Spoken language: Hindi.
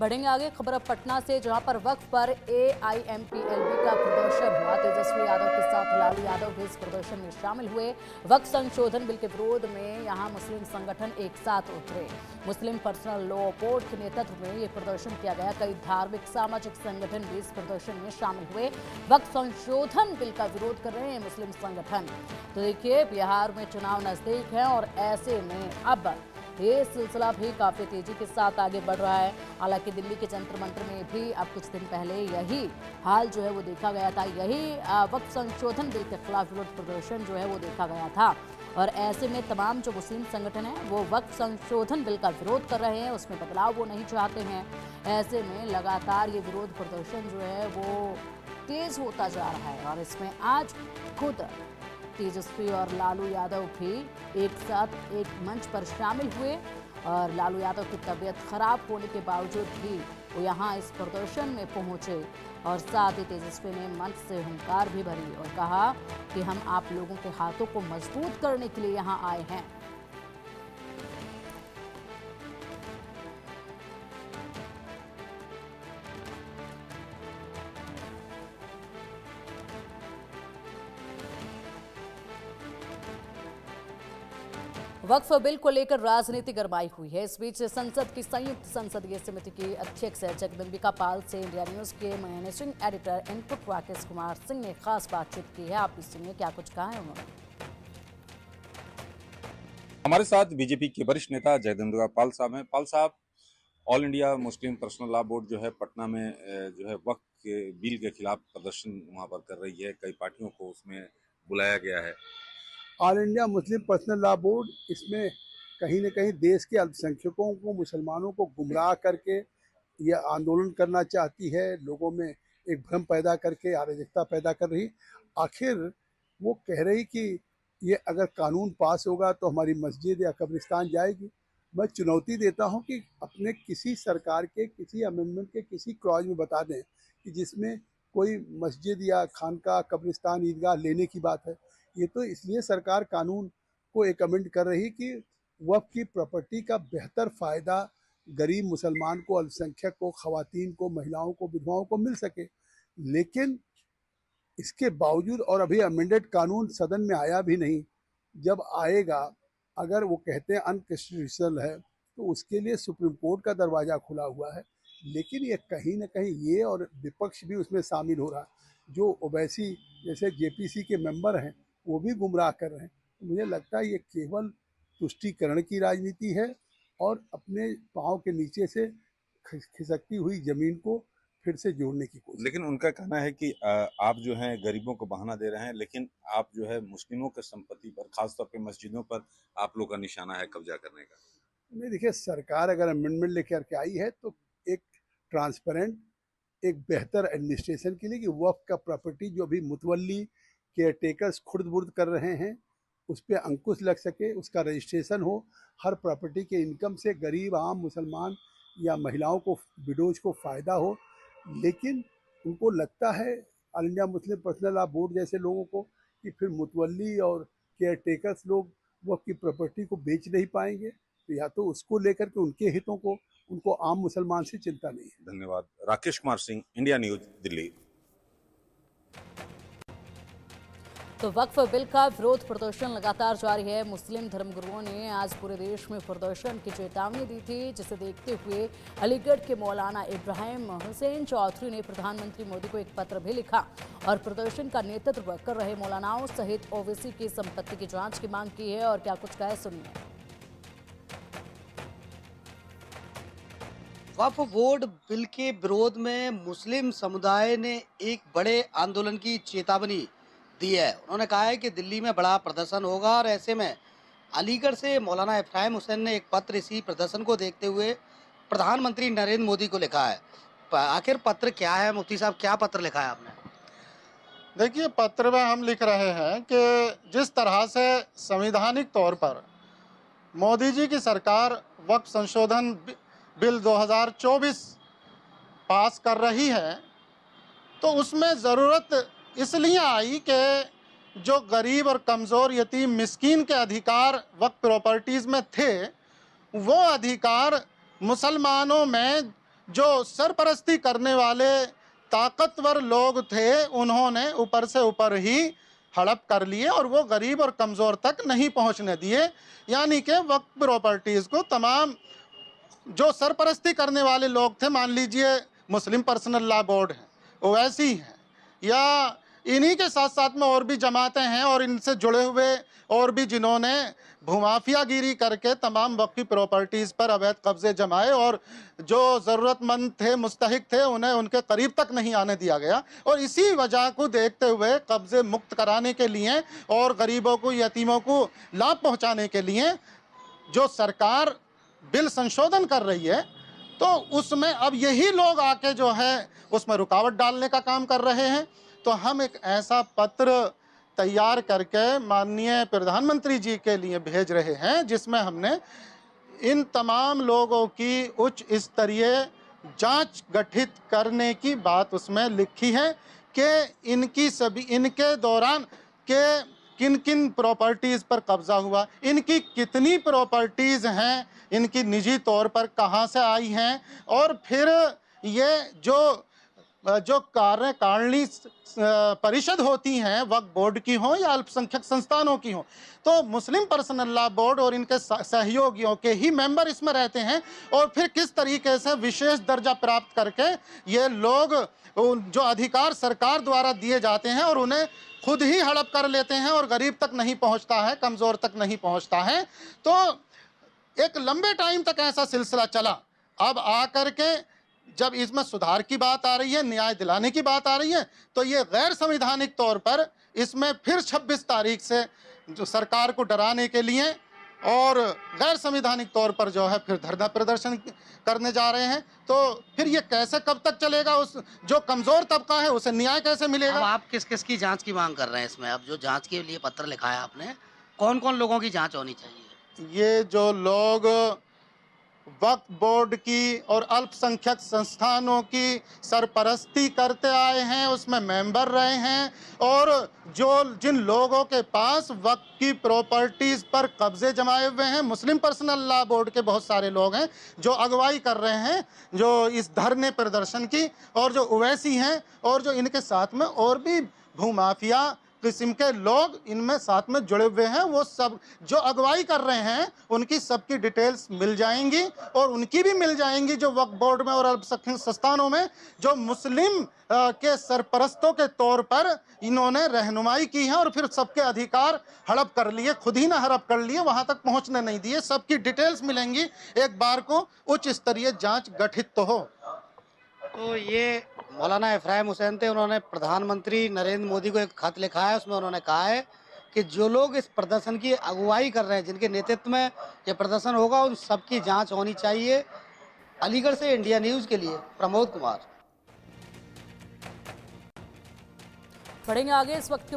बढ़ेंगे आगे। खबर अब पटना से, जहां पर वक्फ पर AIMPLB का प्रदर्शन हुआ। तेजस्वी यादव के साथ लालू यादव भी इस प्रदर्शन में शामिल हुए। वक्फ संशोधन बिल के विरोध में यहां मुस्लिम संगठन एक साथ उतरे। मुस्लिम पर्सनल लॉ बोर्ड के नेतृत्व में ये प्रदर्शन किया गया। कई धार्मिक सामाजिक संगठन भी इस प्रदर्शन में शामिल हुए। वक्फ संशोधन बिल का विरोध कर रहे हैं मुस्लिम संगठन। तो देखिए, बिहार में चुनाव नजदीक है और ऐसे में अब ये सिलसिला भी काफी तेजी के साथ आगे बढ़ रहा है। हालांकि दिल्ली के जंतर मंतर में भी अब कुछ दिन पहले यही हाल जो है वो देखा गया था। यही वक्फ संशोधन बिल के खिलाफ विरोध प्रदर्शन जो है वो देखा गया था। और ऐसे में तमाम जो मुस्लिम संगठन है वो वक्फ संशोधन बिल का विरोध कर रहे हैं, उसमें बदलाव वो नहीं चाहते हैं। ऐसे में लगातार ये विरोध प्रदर्शन जो है वो तेज होता जा रहा है और इसमें आज खुद तेजस्वी और लालू यादव भी एक साथ एक मंच पर शामिल हुए। और लालू यादव की तबीयत खराब होने के बावजूद भी वो यहाँ इस प्रदर्शन में पहुंचे और साथ ही तेजस्वी ने मंच से हुंकार भी भरी और कहा कि हम आप लोगों के हाथों को मजबूत करने के लिए यहाँ आए हैं। वक्फ बिल को लेकर राजनीति गरमाई हुई है। इस बीच संसद की संयुक्त संसदीय समिति की अध्यक्ष जगदम्बिका पाल से इंडिया न्यूज के managing editor input Rakesh Kumar Singh ने खास बातचीत की है। आप इस सुनिए क्या कुछ कहा है उन्होंने। हमारे साथ बीजेपी के वरिष्ठ नेता जगदम्बिका पाल साहब हैं। पाल साहब, all India Muslim personal law board जो है पटना में जो है वक्फ के बिल के खिलाफ प्रदर्शन वहां पर कर रही है। कई पार्टियों को उसमें बुलाया गया है। All India Muslim personal law board इसमें कहीं न कहीं देश के अल्पसंख्यकों को, मुसलमानों को गुमराह करके यह आंदोलन करना चाहती है। लोगों में एक भ्रम पैदा करके अराजकता पैदा कर रही। आखिर वो कह रही कि ये अगर कानून पास होगा तो हमारी मस्जिद या कब्रिस्तान जाएगी। मैं चुनौती देता हूं कि अपने किसी सरकार के किसी अमेंडमेंट के किसी क्लॉज में बता दें कि जिसमें कोई मस्जिद या खानका, कब्रिस्तान, ईदगाह लेने की बात है। ये तो इसलिए सरकार कानून को एक अमेंड कर रही कि वक्फ की प्रॉपर्टी का बेहतर फ़ायदा गरीब मुसलमान को, अल्पसंख्यक को, ख़वातीन को, महिलाओं को, विधवाओं को मिल सके। लेकिन इसके बावजूद, और अभी अमेंडेड कानून सदन में आया भी नहीं, जब आएगा अगर वो कहते हैं अनकॉन्स्टिट्यूशनल है तो उसके लिए सुप्रीम कोर्ट का दरवाज़ा खुला हुआ है। लेकिन ये कहीं ना कहीं ये और विपक्ष भी उसमें शामिल हो रहा है। जो ओवैसी जैसे JPC के मेंबर हैं वो भी गुमराह कर रहे हैं। तो मुझे लगता है ये केवल तुष्टीकरण की राजनीति है और अपने पाँव के नीचे से खिसकती हुई ज़मीन को फिर से जोड़ने की कोशिश। लेकिन उनका कहना है कि आप जो है गरीबों को बहाना दे रहे हैं, लेकिन आप जो है मुस्लिमों की संपत्ति पर, खासतौर पे मस्जिदों पर आप लोग का निशाना है कब्जा करने का। नहीं, देखिए, सरकार अगर अमेंडमेंट लेकर के आई है तो एक ट्रांसपेरेंट, एक बेहतर एडमिनिस्ट्रेशन के लिए कि वक्फ का प्रॉपर्टी जो अभी मुतवल्ली केयर टेकर्स खुर्द बुर्द कर रहे हैं उस पर अंकुश लग सके, उसका रजिस्ट्रेशन हो। हर प्रॉपर्टी के इनकम से गरीब आम मुसलमान या महिलाओं को, विडोज को फ़ायदा हो। लेकिन उनको लगता है all India Muslim personal law board जैसे लोगों को कि फिर मुतवल्ली और केयर टेकर्स लोग वक्फ की प्रॉपर्टी को बेच नहीं पाएंगे। तो या तो उसको लेकर के उनके हितों को, उनको आम मुसलमान से चिंता नहीं है। धन्यवाद। Rakesh Kumar Singh, India news, Delhi. तो वक्फ बिल का विरोध प्रदर्शन लगातार जारी है। मुस्लिम धर्मगुरुओं ने आज पूरे देश में प्रदर्शन की चेतावनी दी थी, जिसे देखते हुए अलीगढ़ के मौलाना इब्राहिम हुसैन चौधरी ने प्रधानमंत्री मोदी को एक पत्र भी लिखा और प्रदर्शन का नेतृत्व कर रहे मौलानाओं सहित ओवैसी की संपत्ति की जांच की मांग की है। और क्या कुछ कहा है सुनिए। वक्फ बोर्ड बिल के विरोध में मुस्लिम समुदाय ने एक बड़े आंदोलन की चेतावनी दी है। उन्होंने कहा है कि दिल्ली में बड़ा प्रदर्शन होगा और ऐसे में अलीगढ़ से मौलाना इब्राहिम हुसैन ने एक पत्र इसी प्रदर्शन को देखते हुए प्रधानमंत्री नरेंद्र मोदी को लिखा है। आखिर पत्र क्या है मुफ्ती साहब, क्या पत्र लिखा है आपने? देखिए, पत्र में हम लिख रहे हैं कि जिस तरह से संवैधानिक तौर पर मोदी जी की सरकार वक्फ संशोधन बिल 2024 पास कर रही है तो उसमें ज़रूरत इसलिए आई कि जो गरीब और कमज़ोर, यतीम, मिस्कीन के अधिकार वक्फ प्रॉपर्टीज़ में थे वो अधिकार मुसलमानों में जो सरपरस्ती करने वाले ताकतवर लोग थे, उन्होंने ऊपर से ऊपर ही हड़प कर लिए और वो गरीब और कमज़ोर तक नहीं पहुंचने दिए। यानी कि वक्फ प्रॉपर्टीज़ को तमाम जो सरपरस्ती करने वाले लोग थे, मान लीजिए मुस्लिम पर्सनल लॉ बोर्ड है, ओवैसी है, या इन्हीं के साथ साथ में और भी जमातें हैं और इनसे जुड़े हुए और भी जिन्होंने भूमाफियागिरी करके तमाम वक्फी प्रॉपर्टीज़ पर अवैध कब्जे जमाए और जो ज़रूरतमंद थे, मुस्तहिक थे, उन्हें उनके करीब तक नहीं आने दिया गया। और इसी वजह को देखते हुए कब्जे मुक्त कराने के लिए और गरीबों को, यतीमों को लाभ पहुंचाने के लिए जो सरकार बिल संशोधन कर रही है, तो उसमें अब यही लोग आके जो है उसमें रुकावट डालने का काम कर रहे हैं। तो हम एक ऐसा पत्र तैयार करके माननीय प्रधानमंत्री जी के लिए भेज रहे हैं, जिसमें हमने इन तमाम लोगों की उच्च स्तरीय जांच गठित करने की बात उसमें लिखी है कि इनके दौरान के किन किन प्रॉपर्टीज़ पर कब्जा हुआ, इनकी कितनी प्रॉपर्टीज़ हैं, इनकी निजी तौर पर कहाँ से आई हैं, और फिर ये जो कार्यकारिणी परिषद होती हैं, वक्फ बोर्ड की हों या अल्पसंख्यक संस्थानों की हों, तो मुस्लिम पर्सनल लॉ बोर्ड और इनके सहयोगियों के ही मेंबर इसमें रहते हैं। और फिर किस तरीके से विशेष दर्जा प्राप्त करके ये लोग जो अधिकार सरकार द्वारा दिए जाते हैं और उन्हें खुद ही हड़प कर लेते हैं और गरीब तक नहीं पहुंचता है, कमज़ोर तक नहीं पहुंचता है। तो एक लंबे टाइम तक ऐसा सिलसिला चला। अब आकर के जब इसमें सुधार की बात आ रही है, न्याय दिलाने की बात आ रही है, तो ये गैर संवैधानिक तौर पर इसमें फिर 26 तारीख से जो सरकार को डराने के लिए और गैर संवैधानिक तौर पर जो है फिर धरना प्रदर्शन करने जा रहे हैं। तो फिर ये कैसे, कब तक चलेगा? उस जो कमज़ोर तबका है उसे न्याय कैसे मिलेगा? अब आप किस किस की जांच की मांग कर रहे हैं इसमें? अब जो जांच के लिए पत्र लिखा है आपने, कौन कौन लोगों की जांच होनी चाहिए? ये जो लोग वक्फ बोर्ड की और अल्पसंख्यक संस्थानों की सरपरस्ती करते आए हैं, उसमें मेंबर रहे हैं, और जिन लोगों के पास वक्फ की प्रॉपर्टीज़ पर कब्जे जमाए हुए हैं, मुस्लिम पर्सनल लॉ बोर्ड के बहुत सारे लोग हैं जो अगुवाई कर रहे हैं जो इस धरने प्रदर्शन की, और जो ओवैसी हैं, और जो इनके साथ में और भी भूमाफिया किस्म के लोग इनमें साथ में जुड़े हुए हैं, वो सब जो अगुवाई कर रहे हैं उनकी सबकी डिटेल्स मिल जाएंगी, और उनकी भी मिल जाएंगी जो वक्फ बोर्ड में और अल्पसंख्यक संस्थानों में जो मुस्लिम के सरपरस्तों के तौर पर इन्होंने रहनुमाई की है और फिर सबके अधिकार हड़प कर लिए, खुद ही ना हड़प कर लिए, वहां तक पहुंचने नहीं दिए। सबकी डिटेल्स मिलेंगी एक बार को उच्च स्तरीय जांच गठित तो हो। तो ये मौलाना इफ्राहिम हुसैन थे, उन्होंने प्रधानमंत्री नरेंद्र मोदी को एक खत लिखा है, उसमें उन्होंने कहा है कि जो लोग इस प्रदर्शन की अगुवाई कर रहे हैं, जिनके नेतृत्व में ये प्रदर्शन होगा, उन सबकी जांच होनी चाहिए। अलीगढ़ से इंडिया न्यूज़ के लिए प्रमोद कुमार। बढ़ेंगे आगे इस वक्त